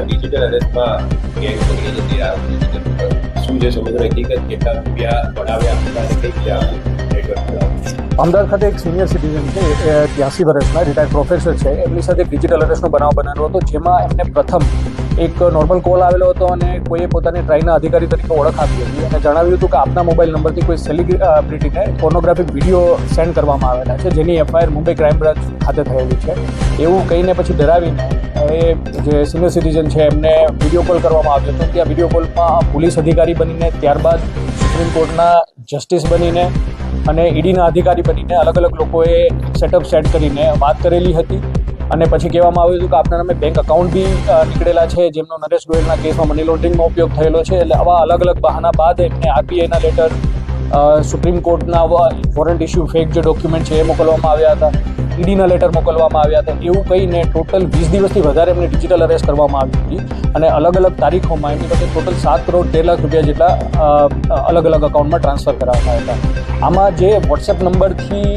Digital અરેસ્ટમાં gang પકડી જતી શું છે સમગ્ર હકીકત, કેટલા રૂપિયા પડાવ્યા હતા અને કઈ રીતે નેટવર્ક અમદાવાદ ખાતે એક સિનિયર સિટીઝન છે, 83 વર્ષના રિટાયર્ડ પ્રોફેસર છે. એમની સાથે ડિજિટલ અરેસ્ટનો બનાવ બનેલો હતો, જેમાં એમને પ્રથમ એક નોર્મલ કોલ આવેલો હતો અને કોઈએ પોતાની ટ્રાઈના અધિકારી તરીકે ઓળખ આપી હતી અને જણાવ્યું હતું કે આપના મોબાઈલ નંબરથી કોઈ સેલિબ્રિટીને પોર્નોગ્રાફિક વિડીયો સેન્ડ કરવામાં આવેલા છે, જેની એફઆઈઆર મુંબઈ ક્રાઇમ બ્રાન્ચ ખાતે થયેલી છે. એવું કહીને પછી ડરાવીને એ જે સિનિયર સિટીઝન છે એમને વિડીયો કોલ કરવામાં આવ્યો હતો. ત્યાં વિડીયો કોલમાં પોલીસ અધિકારી બનીને, ત્યારબાદ સુપ્રીમ કોર્ટના જસ્ટિસ બનીને અને ઈડીના અધિકારી બનીને અલગ અલગ લોકોએ સેટઅપ સેટ કરીને વાત કરેલી હતી. અને પછી કહેવામાં આવ્યું હતું કે આપના નામે બેંક એકાઉન્ટ બી નીકળેલા છે, જેમનો નરેશ ગોયલના કેસમાં મની લોન્ડરિંગમાં ઉપયોગ થયેલો છે. એટલે આવા અલગ અલગ બહાના બાદ એમને આરબીઆઈના લેટર, સુપ્રીમ કોર્ટના વોરંટ ઇસ્યુ ફેક જે ડોક્યુમેન્ટ છે એ મોકલવામાં આવ્યા હતા, ઈડીના લેટર મોકલવામાં આવ્યા હતા. એવું કહીને ટોટલ 20 દિવસથી વધારે એમને ડિજિટલ અરેસ્ટ કરવામાં આવી હતી અને અલગ અલગ તારીખોમાં એમની પાસે ટોટલ 7 કરોડ 13 લાખ રૂપિયા જેટલા અલગ અલગ અકાઉન્ટમાં ટ્રાન્સફર કરાવવામાં આવ્યા હતા. આમાં જે વોટ્સએપ નંબરથી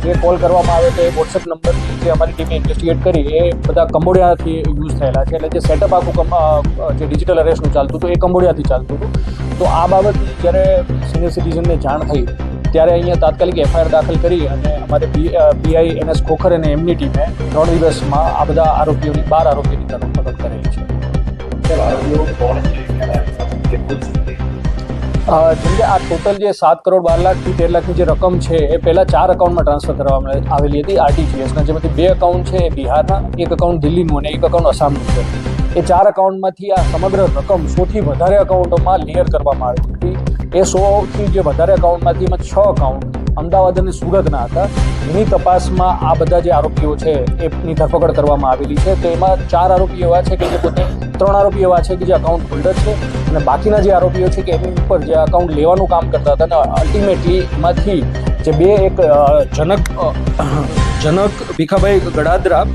જે કોલ કરવામાં આવે તો એ વોટ્સએપ નંબરથી જે અમારી ટીમે ઇન્વેસ્ટિગેટ કરી એ બધા કંબોડિયાથી યુઝ થયેલા છે. એટલે જે સેટઅપ આખું જે ડિજિટલ અરેસ્ટનું ચાલતું હતું એ કંબોડિયાથી ચાલતું હતું. તો આ બાબતની જ્યારે સિનિયર સિટીઝનને જાણ થઈ ત્યારે અહીંયા તાત્કાલિક એફઆઈઆર દાખલ કરી અને અમારે પીઆઈ NS ખોખર અને એમની ટીમે 3 દિવસમાં આ બધા આરોપીઓની 12 આરોપીઓની ધરપકડ કરેલી છે. જેમ કે આ ટોટલ જે 7 કરોડ 12 લાખથી 13 લાખની જે રકમ છે એ પહેલાં 4 એકાઉન્ટમાં ટ્રાન્સફર કરવામાં આવેલી હતી RTGSના, જેમાંથી 2 એકાઉન્ટ છે એ બિહારના, 1 એકાઉન્ટ દિલ્હીનું અને 1 એકાઉન્ટ આસામનું છે. એ 4 એકાઉન્ટમાંથી આ સમગ્ર રકમ 100થી વધારે એકાઉન્ટોમાં ક્લિયર કરવામાં આવી હતી. એ 100થી જે વધારે એકાઉન્ટમાંથી એમાં 6 એકાઉન્ટ અમદાવાદ અને સુરતના હતા. એની તપાસમાં આ બધા જે આરોપીઓ છે એની ધરપકડ કરવામાં આવેલી છે. તો એમાં 4 આરોપી એવા છે કે જે પોતે 3 આરોપી એવા છે કે જે અકાઉન્ટ હોલ્ડર છે અને બાકીના જે આરોપીઓ છે કે એની ઉપર જે અકાઉન્ટ લેવાનું કામ કરતા હતા અને અલ્ટિમેટલી એમાંથી જે બે એક જનક ભીખાભાઈ ગડાદરા,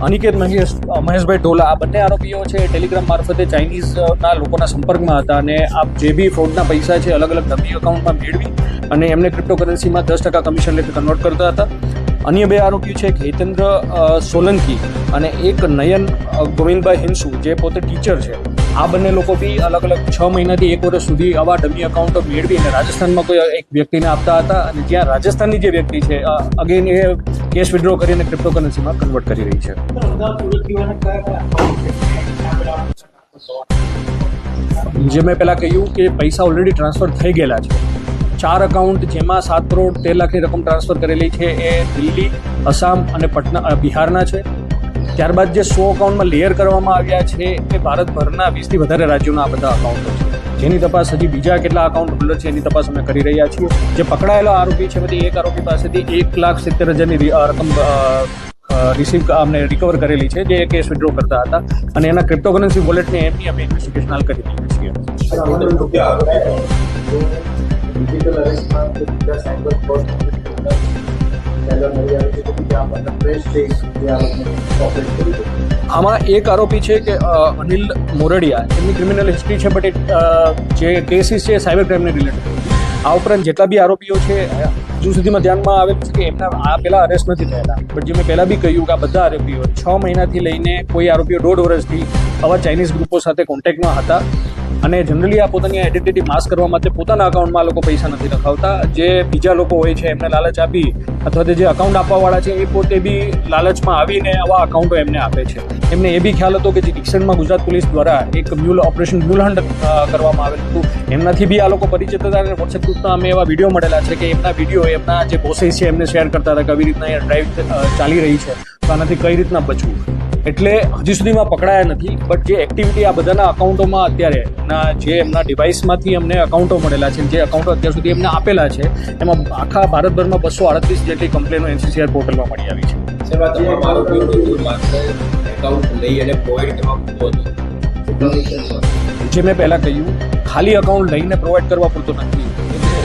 અનિકેત મહેશભાઈ ઢોલા, આ બંને આરોપીઓ છે ટેલિગ્રામ મારફતે ચાઇનીઝના લોકોના સંપર્કમાં હતા અને આ જે બી ફ્રોડના પૈસા છે અલગ અલગ ડમી એકાઉન્ટમાં મેળવી અને એમને ક્રિપ્ટોકરન્સીમાં 10% કમિશન લેતે કન્વર્ટ કરતા હતા. અન્ય 2 આરોપીઓ છે એક હેતેન્દ્ર સોલંકી અને એક નયન ગોવિંદભાઈ હિંસુ, જે પોતે ટીચર છે. આ બંને લોકો બી અલગ અલગ 6 મહિનાથી 1 વર્ષ સુધી આવા ડમી એકાઉન્ટો મેળવીને રાજસ્થાનમાં કોઈ એક વ્યક્તિને આપતા હતા અને જ્યાં રાજસ્થાનની જે વ્યક્તિ છે અગેન એ કેશ વિડ્રો કરીને ક્રિપ્ટોકરન્સીમાં કન્વર્ટ કરી રહી છે. જે મેં પહેલાં કહ્યું કે પૈસા ઓલરેડી ટ્રાન્સફર થઈ ગયેલા છે. 4 એકાઉન્ટ જેમાં 7 કરોડ 13 લાખની રકમ ટ્રાન્સફર કરેલી છે એ દિલ્હી, આસામ અને પટના બિહારના છે. ત્યારબાદ જે 100 એકાઉન્ટમાં લેયર કરવામાં આવ્યા છે એ ભારતભરના 20થી વધારે રાજ્યોના આ બધા અકાઉન્ટો છે, જેની તપાસ હજી બીજા કેટલા અકાઉન્ટ હોલ્ડર છે એની તપાસ અમે કરી રહ્યા છીએ. જે પકડાયેલો આરોપી છે બધી એક આરોપી પાસેથી 1,70,000ની રકમ અમને રિકવર કરેલી છે, જે કેશ વિડ્રો કરતા હતા અને એના ક્રિપ્ટોકરન્સી વોલેટને એમની અમે ઇન્વેસ્ટિગેશન હાલ કરી રહ્યા છીએ. આમાં એક આરોપી છે કે અનિલ મોરડિયા, એમની ક્રિમિનલ હિસ્ટ્રી છે બટ જે કેસીસ છે સાયબર ક્રાઇમને રિલેટેડ. આ ઉપરાંત જેટલા બી આરોપીઓ છે હજુ સુધીમાં ધ્યાનમાં આવેલું છે કે એમના આ પહેલાં અરેસ્ટ નથી થયેલા, બટ જે મેં પહેલાં બી કહ્યું કે આ બધા આરોપીઓ 6 મહિનાથી લઈને કોઈ આરોપીઓ 1.5 વર્ષથી આવા ચાઇનીઝ ગ્રુપો સાથે કોન્ટેક્ટમાં હતા અને જનરલી આ પોતાની આઈડેન્ટિટી માસ્ક કરવા માટે પોતાના અકાઉન્ટમાં આ લોકો પૈસા નથી રખાવતા. જે બીજા લોકો હોય છે એમને લાલચ આપી અથવા તો જે અકાઉન્ટ આપવાવાળા છે એ પોતે બી લાલચમાં આવીને આવા અકાઉન્ટો એમને આપે છે. એમને એ બી ખ્યાલ હતો કે જે રિસેન્ટમાં ગુજરાત પોલીસ દ્વારા એક ઓપરેશન મ્યુલ હન્ટ કરવામાં આવેલું હતું, એમનાથી બી આ લોકો પરિચિત હતા અને વોટ્સએપ ગ્રુપના અમે એવા વિડીયો મળેલા છે કે એમના વિડીયો એમના જે બોસેસ છે એમને શેર કરતા હતા કે આવી રીતના અહીંયા ડ્રાઈવ ચાલી રહી છે તો આનાથી કઈ રીતના બચવું. એટલે હજી સુધીમાં પકડાયા નથી, બટ જે એક્ટિવિટી આ બધાના અકાઉન્ટોમાં અત્યારે જે એમના ડિવાઇસમાંથી અમને અકાઉન્ટો મળેલા છે, જે અકાઉન્ટો અત્યાર સુધી એમને આપેલા છે, એમાં આખા ભારતભરમાં 238 જેટલી કમ્પ્લેનો NCCR પોર્ટલમાં મળી આવી છે. જે મેં પહેલાં કહ્યું, ખાલી અકાઉન્ટ લઈને પ્રોવાઈડ કરવા પૂરતો નથી.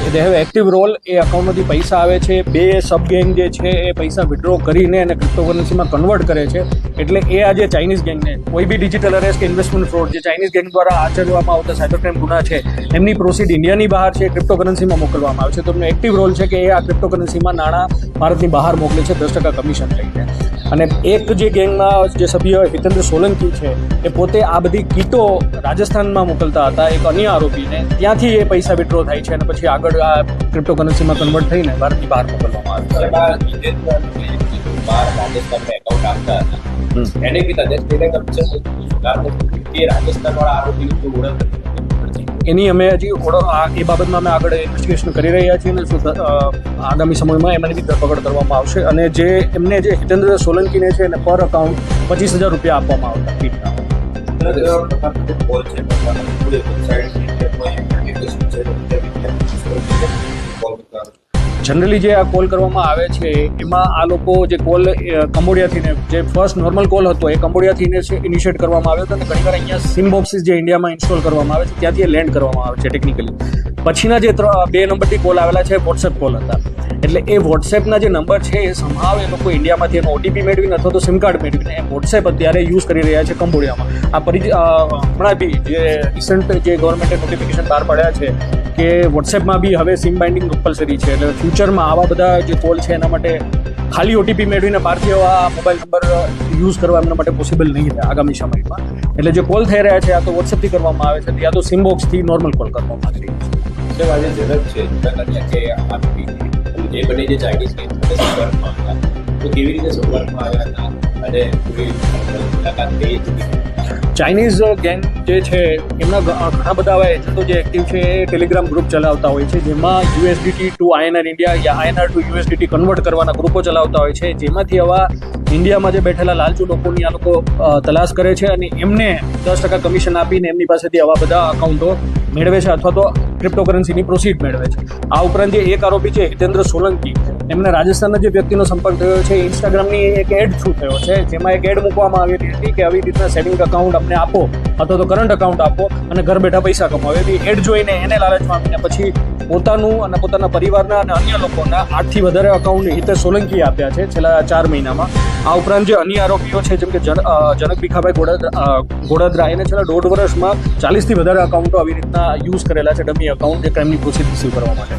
એ દે હેવ એક્ટિવ રોલ. એ અકાઉન્ટમાંથી પૈસા આવે છે, 2 સબ ગેંગ જે છે એ પૈસા વિડ્રો કરીને અને ક્રિપ્ટોકરન્સીમાં કન્વર્ટ કરે છે. એટલે એ આ જે ચાઇનીઝ ગેંગને કોઈ બી ડિજિટલ અરેસ્ટ કે ઇન્વેસ્ટમેન્ટ ફ્રોડ જે ચાઇનીઝ ગેંગ દ્વારા આચરવામાં આવતા સાયબર ક્રાઇમ ગુના છે એમની પ્રોસીડ ઇન્ડિયાની બહાર છે ક્રિપ્ટોકરન્સીમાં મોકલવામાં આવે છે. તો એમનો એક્ટિવ રોલ છે કે એ આ ક્રિપ્ટોકરન્સીમાં નાણાં ભારતની બહાર મોકલે છે 10% કમિશન લઈને. અને એક જે ગેંગના જે સભ્ય હિતેન્દ્ર સોલંકી છે એ પોતે આ બધી કીટો રાજસ્થાનમાં મોકલતા હતા એક અન્ય આરોપીને. ત્યાંથી એ પૈસા વિડ્રો થાય છે અને પછી આગળ આ ક્રિપ્ટોકરન્સીમાં કન્વર્ટ થઈને ભારતની બહાર મોકલવામાં આવે છે. એમાં હિતેન્દ્ર બહાર રાજસ્થાનમાં એકાઉન્ટ આપતા હતા, એને બી તદ્દન પેલે કમિશન કે રાજસ્થાન વાળા આરોપીની કોઈ ઓળખ નથી. એની અમે હજી એ બાબતમાં અમે આગળ ઇન્વેસ્ટિગેશન કરી રહ્યા છીએ અને આગામી સમયમાં એમની બી ધરપકડ કરવામાં આવશે. અને જે એમને જે હિતેન્દ્ર સોલંકીને છે એને પર અકાઉન્ટ 25,000 રૂપિયા આપવામાં આવતા કીટના. જનરલી જે આ કોલ કરવામાં આવે છે એમાં આ લોકો જે કોલ કંબોડિયાથી ને જે ફર્સ્ટ નોર્મલ કોલ હતો એ કંબોડિયાથી ઇનિશિએટ કરવામાં આવ્યો હતો અને ઘણીવાર અહીંયા સિમ બોક્સીસ જે ઇન્ડિયામાં ઇન્સ્ટોલ કરવામાં આવે છે ત્યાંથી એ લેન્ડ કરવામાં આવે છે ટેકનિકલી. પછીના જે 2 નંબરથી કોલ આવેલા છે વોટ્સએપ કોલ હતા. એટલે એ વોટ્સએપના જે નંબર છે એ સંભાવ એ લોકો ઇન્ડિયામાંથી એનો ઓટીપી મેળવીને અથવા તો સિમ કાર્ડ મેળવીને એ વોટ્સએપ અત્યારે યુઝ કરી રહ્યા છે કંબોડિયામાં. હમણાં બી જે રિસન્ટ જે ગવર્મેન્ટે નોટિફિકેશન બહાર પાડ્યા છે કે વોટ્સએપમાં બી હવે સિમ બાઇન્ડિંગ કમ્પલસરી છે. એટલે ફ્યુચરમાં આવા બધા જે કોલ છે એના માટે ખાલી ઓટીપી મેળવીને બહારથી આ મોબાઈલ નંબર યુઝ કરવા એમના માટે પોસિબલ નહીં રહે આગામી સમયમાં. એટલે જે કોલ થઈ રહ્યા છે આ તો વોટ્સએપથી કરવામાં આવે છે, યા તો સિમ બોક્સથી નોર્મલ કોલ કરવામાં આવી રહી છે. આજે ઝડપ છે કે આરોપી જે બને જે ચાઇનીઝ ગેમ સંપર્કમાં આવ્યા તો કેવી રીતે સંપર્કમાં આવ્યા હતા અને કોઈ મુલાકાત થઈ હતી? ચાઇનીઝ ગેંગ જે છે એમના ઘણા બધા એવા એજન્ટો જે એક્ટિવ છે એ ટેલિગ્રામ ગ્રુપ ચલાવતા હોય છે જેમાં USDT ટુ INR ઇન્ડિયા યા INR ટુ USDT કન્વર્ટ કરવાના ગ્રુપો ચલાવતા હોય છે, જેમાંથી આવા ઇન્ડિયામાં જે બેઠેલા લાલચુ લોકોની આ લોકો તલાશ કરે છે અને એમને 10% કમિશન આપીને એમની પાસેથી આવા બધા અકાઉન્ટો મેળવે છે અથવા તો ક્રિપ્ટોકરન્સીની પ્રોસીડ મેળવે છે. આ ઉપરાંત જે એક આરોપી છે હિતેન્દ્ર સોલંકી, એમને રાજસ્થાનના જે વ્યક્તિનો સંપર્ક થયો છે ઇન્સ્ટાગ્રામની એક એડ થ્રુ થયો છે જેમાં એક એડ મૂકવામાં આવેલી હતી કે આવી રીતના સેવિંગ અકાઉન્ટ અમને આપો અથવા તો કરંટ અકાઉન્ટ આપો અને ઘર બેઠા પૈસા કમાવો. એવી એડ જોઈને એને લાલચમાં આપીને પછી પોતાનું અને પોતાના પરિવારના અને અન્ય લોકોના 8થી વધારે અકાઉન્ટ હિતેશ સોલંકીએ આપ્યા છે છેલ્લા 4 મહિનામાં. આ ઉપરાંત જે અન્ય આરોપીઓ છે જેમ કે જનક ભીખાભાઈ ગોડાદરા એને છેલ્લા 1.5 વર્ષમાં 40થી વધારે અકાઉન્ટો આવી રીતના યુઝ કરેલા છે ડમી અકાઉન્ટ જે ક્રાઇમની પ્રોસીડ રિસીવ કરવા માટે.